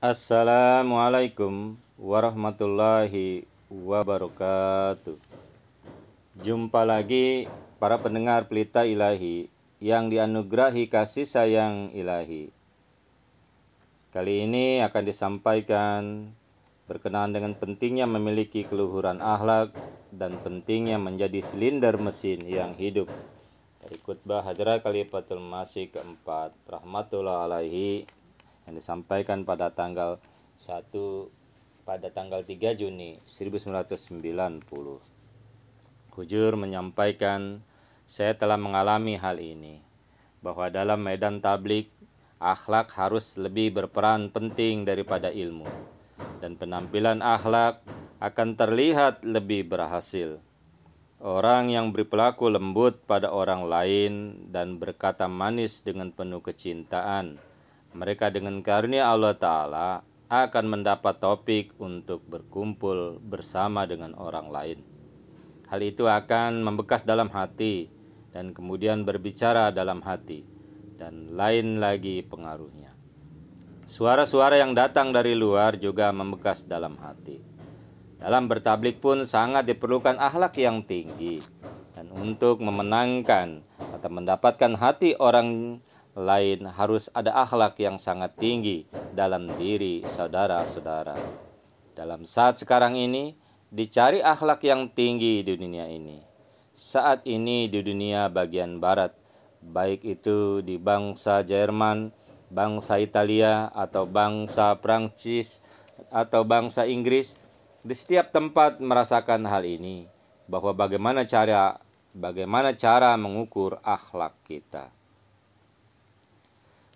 Assalamualaikum warahmatullahi wabarakatuh. Jumpa lagi para pendengar Pelita Ilahi yang dianugerahi kasih sayang ilahi. Kali ini akan disampaikan berkenaan dengan pentingnya memiliki keluhuran akhlak dan pentingnya menjadi silinder mesin yang hidup. Dari khutbah Hadrat Khalifatul Masih keempat rahmatullah alaihi yang disampaikan pada tanggal 3 Juni 1990. Hujur menyampaikan, saya telah mengalami hal ini, bahwa dalam medan tablik, akhlak harus lebih berperan penting daripada ilmu, dan penampilan akhlak akan terlihat lebih berhasil. Orang yang berperilaku lembut pada orang lain dan berkata manis dengan penuh kecintaan, mereka dengan karunia Allah Ta'ala akan mendapat topik untuk berkumpul bersama dengan orang lain. Hal itu akan membekas dalam hati dan kemudian berbicara dalam hati, dan lain lagi pengaruhnya. Suara-suara yang datang dari luar juga membekas dalam hati. Dalam bertablik pun sangat diperlukan akhlak yang tinggi, dan untuk memenangkan atau mendapatkan hati orang lain harus ada akhlak yang sangat tinggi dalam diri saudara-saudara. Dalam saat sekarang ini, dicari akhlak yang tinggi di dunia ini. Saat ini di dunia bagian barat, baik itu di bangsa Jerman, bangsa Italia, atau bangsa Prancis, atau bangsa Inggris, di setiap tempat merasakan hal ini, bahwa bagaimana cara mengukur akhlak kita.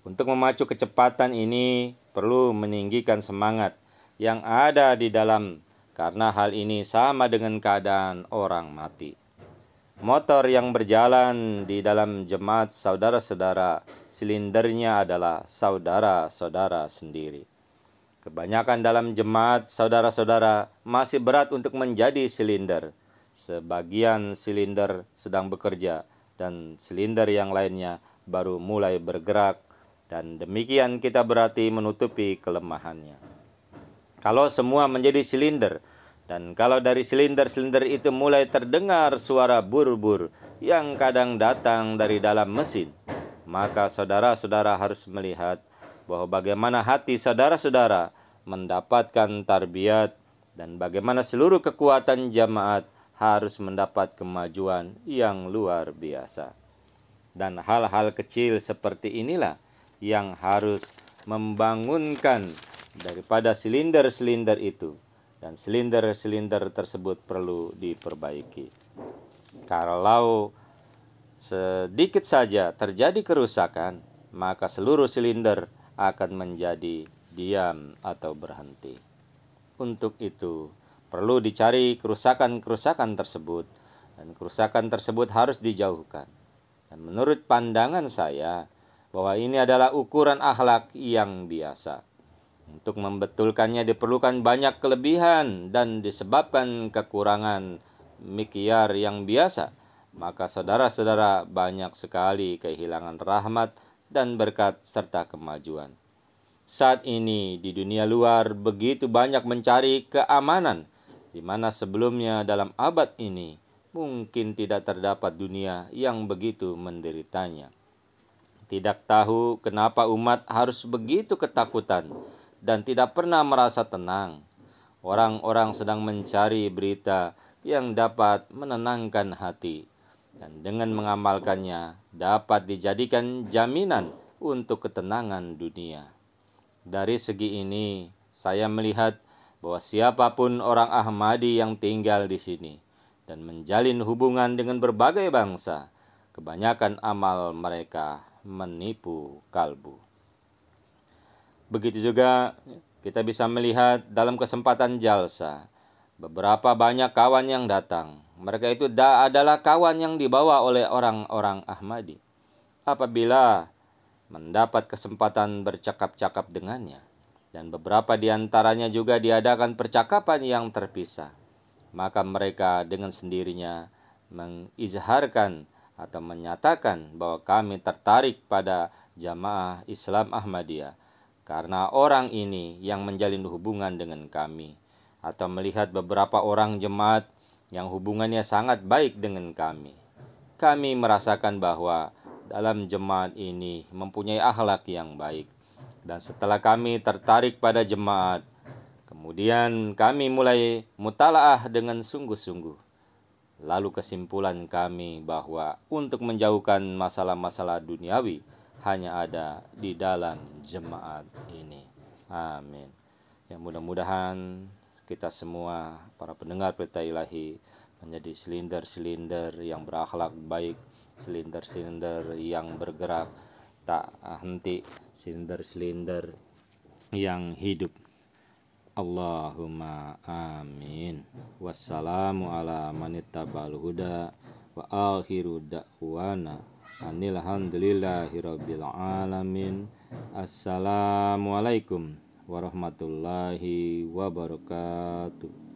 Untuk memacu kecepatan ini perlu meninggikan semangat yang ada di dalam, karena hal ini sama dengan keadaan orang mati. Motor yang berjalan di dalam jemaat saudara-saudara, silindernya adalah saudara-saudara sendiri. Kebanyakan dalam jemaat saudara-saudara masih berat untuk menjadi silinder. Sebagian silinder sedang bekerja dan silinder yang lainnya baru mulai bergerak, dan demikian kita berarti menutupi kelemahannya. Kalau semua menjadi silinder, dan kalau dari silinder-silinder itu mulai terdengar suara bur-bur yang kadang datang dari dalam mesin, maka saudara-saudara harus melihat bahwa bagaimana hati saudara-saudara mendapatkan tarbiyat, dan bagaimana seluruh kekuatan jamaat harus mendapat kemajuan yang luar biasa. Dan hal-hal kecil seperti inilah yang harus membangunkan daripada silinder-silinder itu, dan silinder-silinder tersebut perlu diperbaiki. Kalau sedikit saja terjadi kerusakan, maka seluruh silinder akan menjadi diam atau berhenti. Untuk itu perlu dicari kerusakan-kerusakan tersebut, dan kerusakan tersebut harus dijauhkan. Dan menurut pandangan saya, bahwa ini adalah ukuran akhlak yang biasa. Untuk membetulkannya diperlukan banyak kelebihan, dan disebabkan kekurangan mikyar yang biasa, maka saudara-saudara banyak sekali kehilangan rahmat dan berkat serta kemajuan. Saat ini di dunia luar begitu banyak mencari keamanan, di mana sebelumnya dalam abad ini mungkin tidak terdapat dunia yang begitu menderitanya. Tidak tahu kenapa umat harus begitu ketakutan dan tidak pernah merasa tenang. Orang-orang sedang mencari berita yang dapat menenangkan hati, dan dengan mengamalkannya dapat dijadikan jaminan untuk ketenangan dunia. Dari segi ini, saya melihat bahwa siapapun orang Ahmadi yang tinggal di sini dan menjalin hubungan dengan berbagai bangsa, kebanyakan amal mereka menipu kalbu. Begitu juga kita bisa melihat dalam kesempatan jalsa, beberapa banyak kawan yang datang. Mereka itu adalah kawan yang dibawa oleh orang-orang Ahmadi. Apabila mendapat kesempatan bercakap-cakap dengannya, dan beberapa di antaranya juga diadakan percakapan yang terpisah, maka mereka dengan sendirinya mengizharkan atau menyatakan bahwa kami tertarik pada jamaah Islam Ahmadiyah, karena orang ini yang menjalin hubungan dengan kami, atau melihat beberapa orang jemaat yang hubungannya sangat baik dengan kami. Kami merasakan bahwa dalam jemaat ini mempunyai akhlak yang baik. Dan setelah kami tertarik pada jemaat, kemudian kami mulai mutalaah dengan sungguh-sungguh. Lalu kesimpulan kami bahwa untuk menjauhkan masalah-masalah duniawi hanya ada di dalam jemaat ini. Amin. Ya, mudah-mudahan kita semua para pendengar Pelita Ilahi menjadi silinder-silinder yang berakhlak baik, silinder-silinder yang bergerak tak henti, silinder-silinder yang hidup. Allahumma amin. Wassalamu ala manittaba'al huda wa akhiru da'wana anil hamdulillahi rabbil alamin. Assalamualaikum warahmatullahi wabarakatuh.